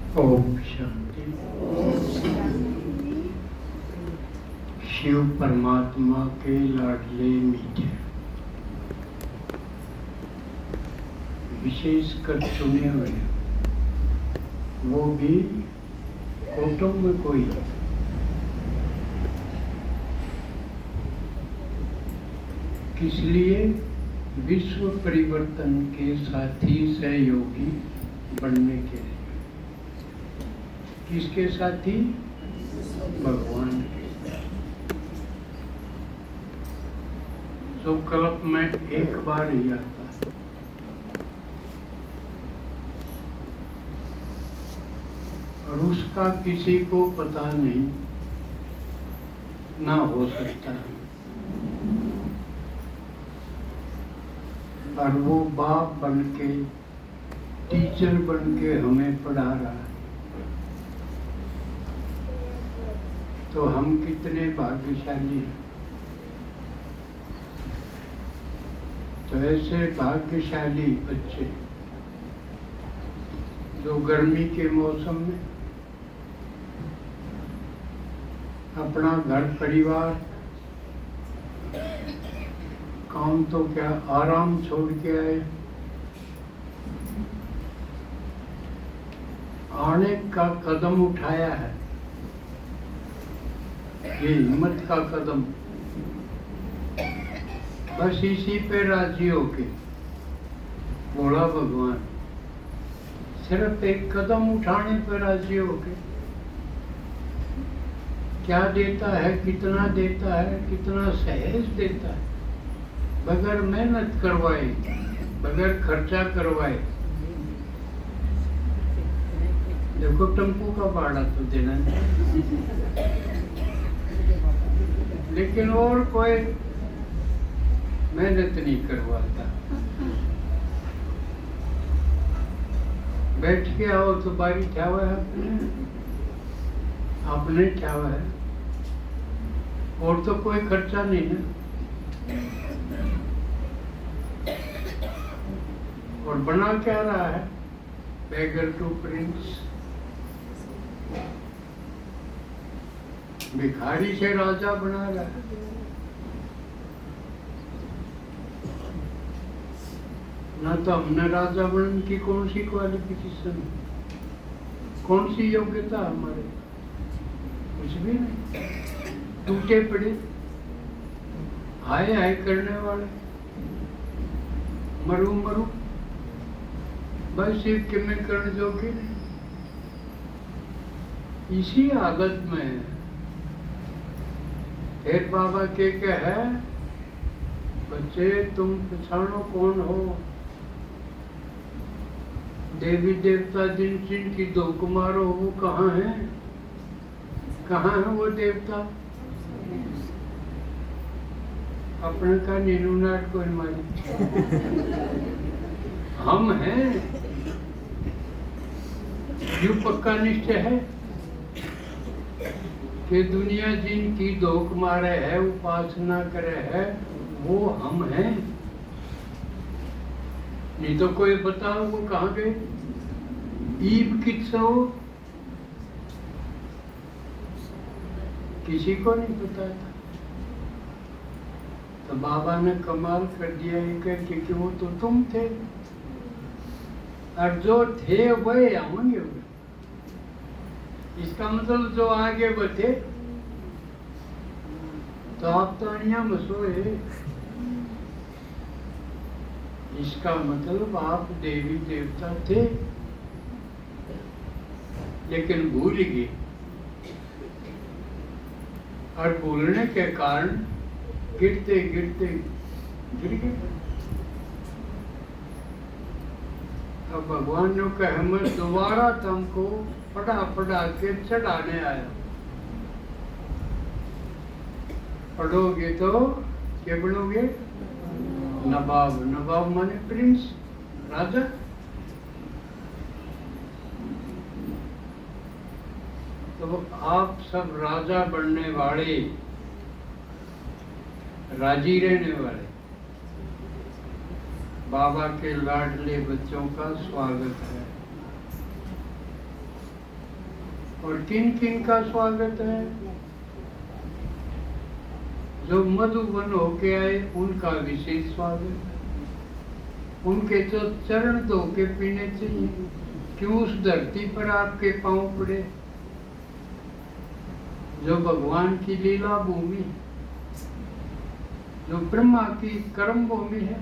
ओम शांति। शिव परमात्मा के लाडले मीठे, विशेषकर चुने हुए, वो भी कोटों में कोई, किस लिए? विश्व परिवर्तन के साथी सहयोगी बनने के लिए। किसके साथी? भगवान के। जो कल्प में एक बार ही आता है, और उसका किसी को पता नहीं, ना हो सकता है। और वो बाप बन के, टीचर बन के हमें पढ़ा रहा है, तो हम कितने भाग्यशाली हैं। तो ऐसे भाग्यशाली बच्चे जो गर्मी के मौसम में अपना घर परिवार काम तो क्या आराम छोड़ के आए, आने का कदम उठाया है। ये हिम्मत का कदम, बस इसी पे राजी होके बोला भगवान, सिर्फ एक कदम उठाने पे राजी होके क्या देता है, कितना देता है, कितना सहज देता है, बगैर मेहनत करवाए, बगैर खर्चा करवाए। देखो टेम्पू का भाड़ा तो देना है, लेकिन और कोई मेहनत नहीं करवाता। बैठ के आओ तो बारी क्या हुआ है, आपने क्या हुआ है, और तो कोई खर्चा नहीं है। और बना क्या रहा है? बेगर टू प्रिंस, भिखारी से राजा बना रहा है। ना तो हमने राजा बनने की कौन सी क्वालिफिकेशन, कौन सी योग्यता हमारे, कुछ भी नहीं। टूटे पड़े, हाय हाय करने वाले, मरू मरू, बस सिर्फ कि मैं कर जोगे नहीं। इसी आदत में फिर बाबा के है, बच्चे तुम पहचानो कौन हो। देवी देवता जिनकी धोख मारो वो कहाँ है? कहाँ है वो देवता? अपने का नीनू नाट कोई मारी, हम हैं। यू पक्का निश्चय है कि दुनिया जिनकी धोख मारे है, उपासना करे है, वो हम हैं। नहीं तो कोई बताओ वो कहाँ गए? ईब किससे हो, किसी को नहीं पता था। तो बाबा ने कमाल कर दिया ये कह के कि वो तो तुम थे, और जो थे वही होंगे। इसका मतलब जो आगे बढ़े, तो आप तो अनिया मसोए। इसका मतलब आप देवी देवता थे, लेकिन भूल गए, और भूलने के कारण गिरते गिरते गिर गए। अब भगवान ने कहा मैं दोबारा तुमको पढ़ा पढ़ा के चढ़ाने आया। पढ़ोगे तो क्या बनोगे? नवाब। नवाब माने प्रिंस, राजा। तो आप सब राजा बनने वाले, राजी रहने वाले बाबा के लाडले बच्चों का स्वागत है। और किन किन का स्वागत है? जो मधुबन होके आए उनका विशेष स्वागत है। उनके तो चरण धो के पीने चाहिए। क्यों उस धरती पर आपके पांव पड़े? जो भगवान की लीला भूमि है, जो ब्रह्मा की कर्म भूमि है,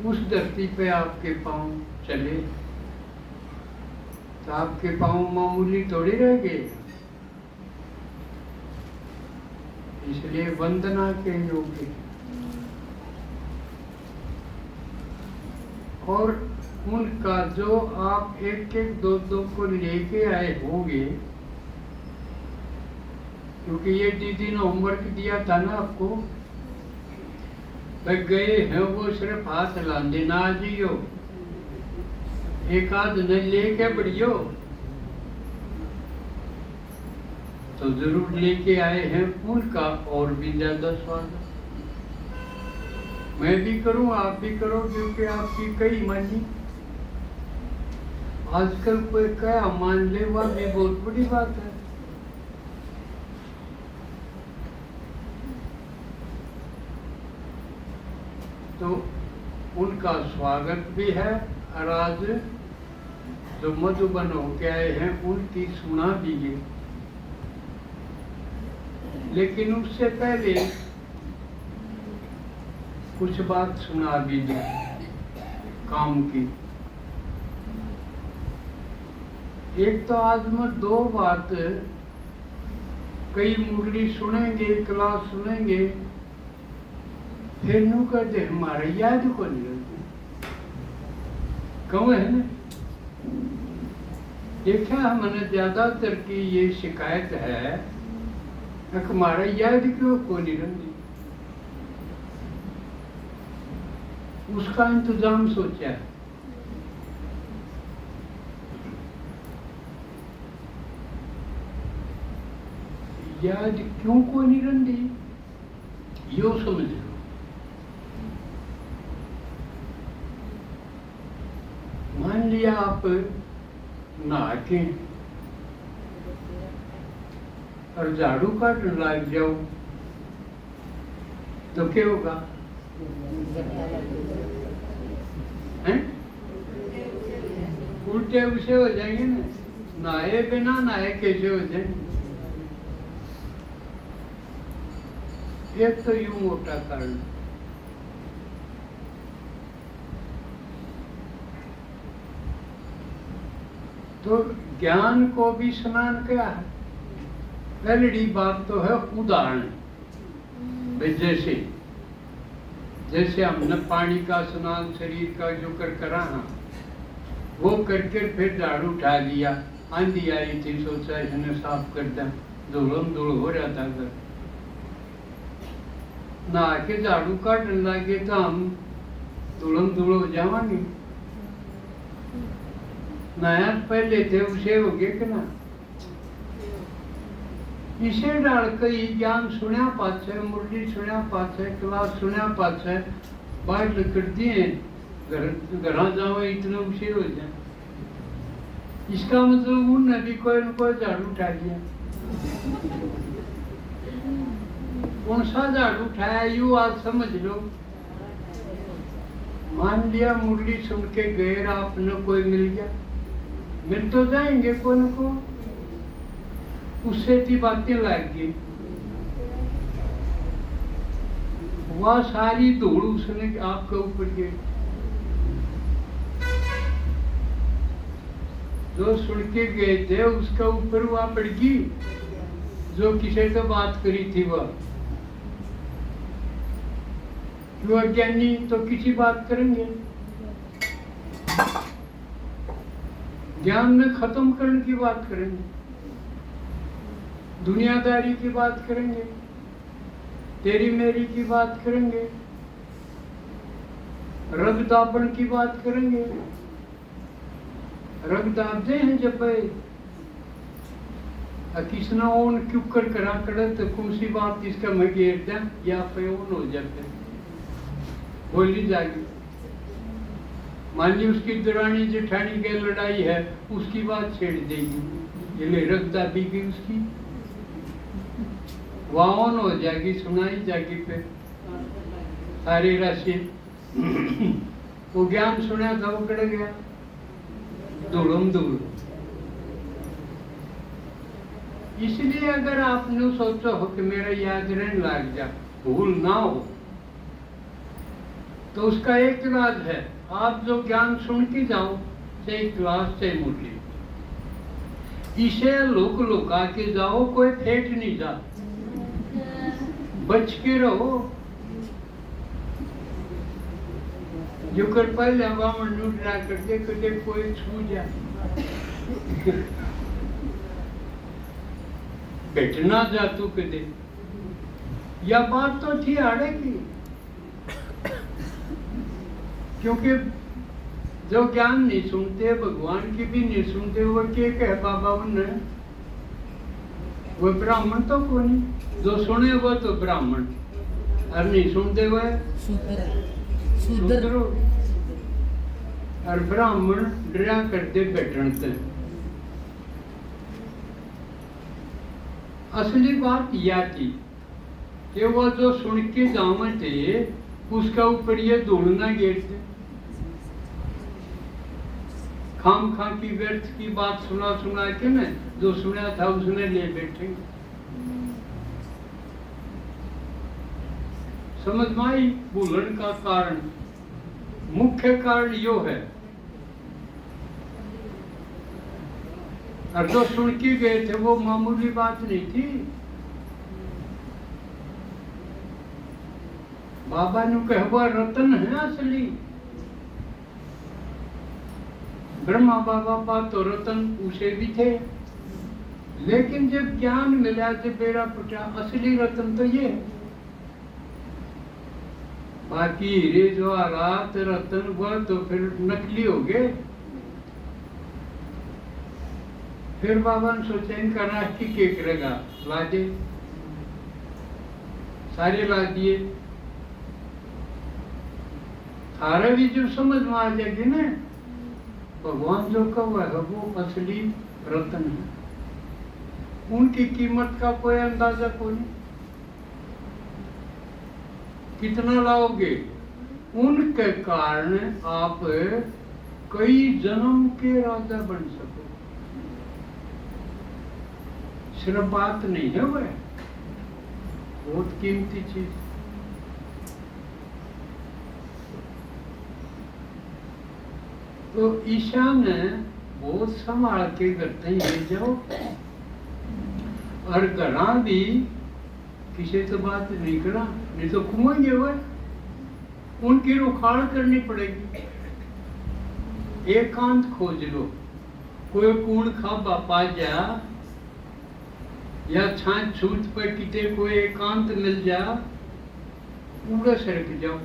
उस धरती पे आपके पांव चले तो आपके पांव मामूली थोड़ी रह गए। इसलिए वंदना के योग्य। और उनका जो आप एक एक दो दो को लेके आए होंगे, क्योंकि ये दीदी ने होमवर्क दिया था ना आपको, तो गए हैं वो सिर्फ हाथ लांदे ना जियो, एक आध न लेके बढ़ियो, तो जरूर लेके आए हैं उनका और भी ज्यादा स्वागत मैं भी करूं, आप भी करो, क्योंकि आपकी कई मानी। आजकल कोई क्या मान ले वह भी बहुत बड़ी बात है। तो उनका स्वागत भी है। और आज जो मधुबन होके आए हैं उनकी सुना भी है। लेकिन उससे पहले कुछ बात सुना भी दे काम की। एक तो आज मैं दो बात, कई मुरली सुनेंगे, क्लास सुनेंगे, फिर नू कहते हमारे याद को नहीं रहती। कहूँ है ना, देखा हमने ज्यादातर की ये शिकायत है कि हमारा याद क्यों को नहीं रहती। उसका इंतजाम सोचा है। याद क्यों को नहीं रहती यो समझ लो। मान लिया आप नहा के और झाड़ू काटने लग जाओ तो क्या होगा? उल्टे उसे हो जाएंगे ना। नहाए बिना नहाए कैसे हो जाएंगे? एक तो यूं मोटा कारण। तो ज्ञान को भी स्नान क्या है? पहली बात तो है उदाहरण। जैसे जैसे हमने पानी का स्नान शरीर का जो कर करा ना, वो करके फिर झाड़ू उठा लिया। आंधी आई थी, सोचा इसने साफ कर दिया, धूलम धूल हो रहा था घर। नहा के झाड़ू काटने लगे तो हम धूलम धूल हो जावांगे। नया पहले थे उसे हो गए कि ना। इसे डालकर ये ज्ञान सुना पाछे, मुरली सुना पाछे, क्लास सुना पाछे, बाहर कर दिए घर जाओ इतने उसे हो जाए। इसका मतलब उनने भी कोई न कोई झाड़ू उठा लिया। कौन सा झाड़ू उठाया यू आज समझ लो। मान लिया मुरली सुन के गए, आपने कोई मिल गया, मिल तो जाएंगे कोई न को, उससे की बातें लग गई। वह सारी धूल उसने आपके ऊपर गई। जो सुन के गए थे उसके ऊपर वह पड़ गई। जो किसी से बात करी थी वह अज्ञानी तो किसी बात करेंगे। ज्ञान में खत्म करने की बात करेंगे, दुनियादारी की बात करेंगे, तेरी मेरी की बात करेंगे, रग दाबन की बात करेंगे। रग दाबते हैं जब किसना ओन क्यों कर करा करे तो कौन सी बात इसका मैं घेर दें या पे ओन हो जाते बोली जाएगी। मान ली उसकी दुरानी जेठानी की लड़ाई है, उसकी बात छेड़ देगी, ये ले रख दाबी की उसकी वाहन हो जाएगी, सुनाई जाएगी पे सारी राशि। वो ज्ञान सुना था, वो कड़ गया धूलम धूल। इसलिए अगर आपने सोचो हो कि मेरा याद रहने लग जा, भूल ना हो, तो उसका एक इलाज है, आप जो ज्ञान सुन के जाओ, चाहे क्लास चाहे मुरली, इसे लुक लुका के जाओ, कोई फेंक नहीं जा, बच के रहो। जो कर पहले हवा में ड्रा करके कदे कोई छू जाए, बैठना जा तू कदे, या बात तो थी आड़े की, क्योंकि जो ज्ञान नहीं सुनते, भगवान की भी नहीं सुनते, वो क्या कहे बाबा उन्हें, वो ब्राह्मण तो कौन नहीं, जो सुने वो तो ब्राह्मण, और नहीं सुनते वो शूद्र। और ब्राह्मण डरा करते बैठते। असली बात यह थी कि वो जो सुन के जावे थे, उसका ऊपर ये दौड़ना गेरते, खाम खा की व्यर्थ की बात सुना सुना के न, जो सुना था उसने ले बैठे। समझ में आई? भूलन का कारण, मुख्य कारण यो है। और जो सुन के गए थे वो मामूली बात नहीं थी। बाबा ने कहवा रतन है असली, ब्रह्मा बाबा पा तो रतन उसे भी थे, लेकिन जब ज्ञान मिला तो बेड़ा फटा, असली रतन तो ये है। बाकी हीरे जो आरात रतन वह तो फिर नकली हो गए। फिर बाबा ने सोचा इनका राष्ट्रीय के करेगा, ला दे, सारे ला दिए। थारा भी जो समझ में आ जाएगी ना, भगवान जो कहा है वो असली रतन है, उनकी कीमत का कोई अंदाजा कोई नहीं। कितना लाओगे? उनके कारण आप कई जन्म के राजा बन सको। सिर्फ बात नहीं है, वह बहुत कीमती चीज। तो ईशान बहुत संभाल के करते ही ले जाओ, और घरा भी किसी तो बात नहीं करा, नहीं तो कुएंगे वह, उनकी रुखाड़ करनी पड़ेगी। एकांत खोज लो, कोई कूण खाबा पा जा, या छाछ छूट पर किते कोई एकांत मिल जा, पूरा सरक जाओ।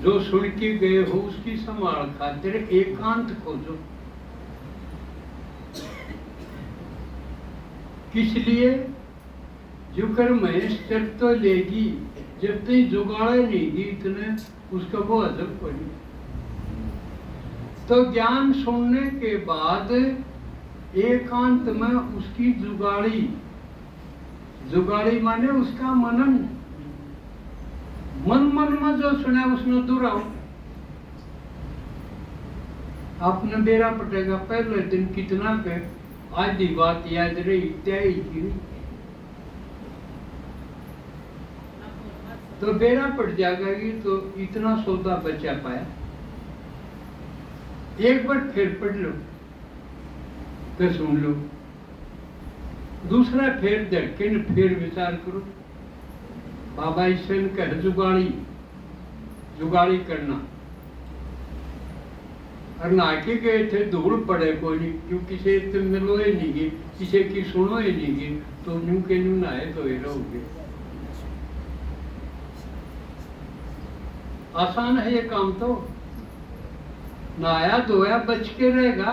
जो सुन के गए हो उसकी संभाल खातिर एकांत खोजो। किस लिए? जो कर महेश चढ़ तो लेगी, जब तक जुगाड़े नहीं दी इतने उसका वो अजब पड़ी। तो ज्ञान सुनने के बाद एकांत में उसकी जुगाड़ी, जुगाड़ी माने उसका मनन, मन मन में जो सुना उसने दोहराओ। आपने बेरा पटेगा पहले दिन कितना के आधी बात याद रही, त्याई की तो बेरा पड़ जाएगा कि तो इतना सौदा बचा पाया। एक बार फिर पढ़ लो तो सुन लो, दूसरा फिर झटके न फिर विचार करो। बाबा ईश्वर कह जुगाड़ी, जुगाड़ी करना। और नाके गए थे, धूल पड़े कोई नहीं, क्यों किसी से मिलो ही नहीं गए, किसी की सुनो ही नहीं गए, तो न्यू के न्यू नहाए तो ये रहोगे। आसान है ये काम, तो नहाया धोया बच के रहेगा,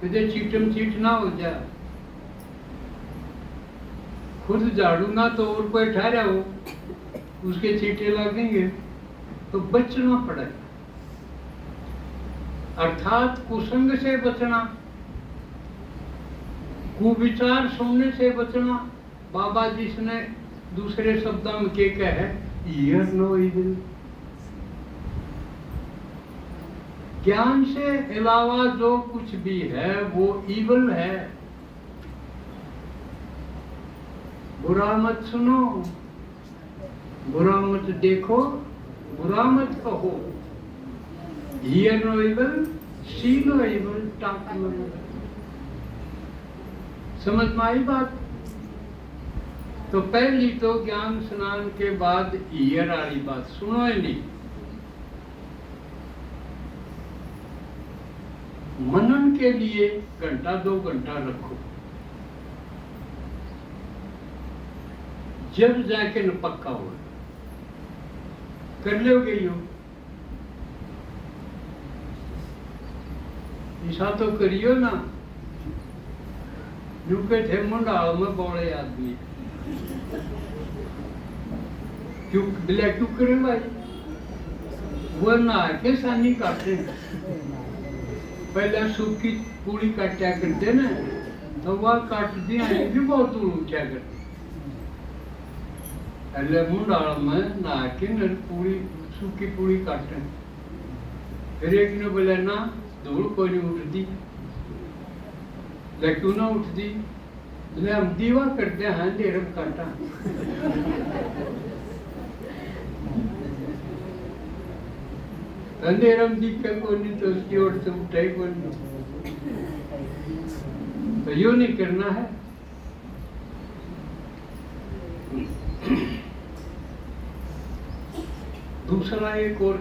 कदे चीटम चीट ना हो जाए। खुद झाड़ू ना तो और कोई ठहरा हो, उसके चीटे लगेंगे तो बचना पड़ेगा। अर्थात कुसंग से बचना, कुविचार सुनने से बचना। बाबा जी ने दूसरे शब्दों में क्या कहा है, हियर नो इविल। ज्ञान से अलावा जो कुछ भी है वो इवल है। बुरा मत सुनो, बुरा मत देखो, बुरा मत कहो। Hear no evil, see no evil, talk no evil. समझ में आई बात? तो पहली तो ज्ञान स्नान के बाद हियर वाली बात सुनो ही नहीं। मनन के लिए घंटा 2 घंटा रखो, जब जाके न पक्का हो कर लोगे यो। ऐसा तो करियो ना, यूके थे मुंडाल में बोले आदमी क्यों बिला क्यों करे भाई, वो ना के सानी काटते पहले सूखी पूरी काटा करते ना, तो वह काट दिया भी बहुत दूर उठा करते। पहले मुंडाल में ना के पूरी सूखी पूरी काटे, फिर एक ने बोले ना धूल कोई नहीं उठती, क्यों ना उठती, बोले हम दीवा करते हैं देर काटा। अंधेरम दिखा को नहीं तो उसकी ओर से उठाई को नहीं। तो यूं नहीं करना है। दूसरा एक और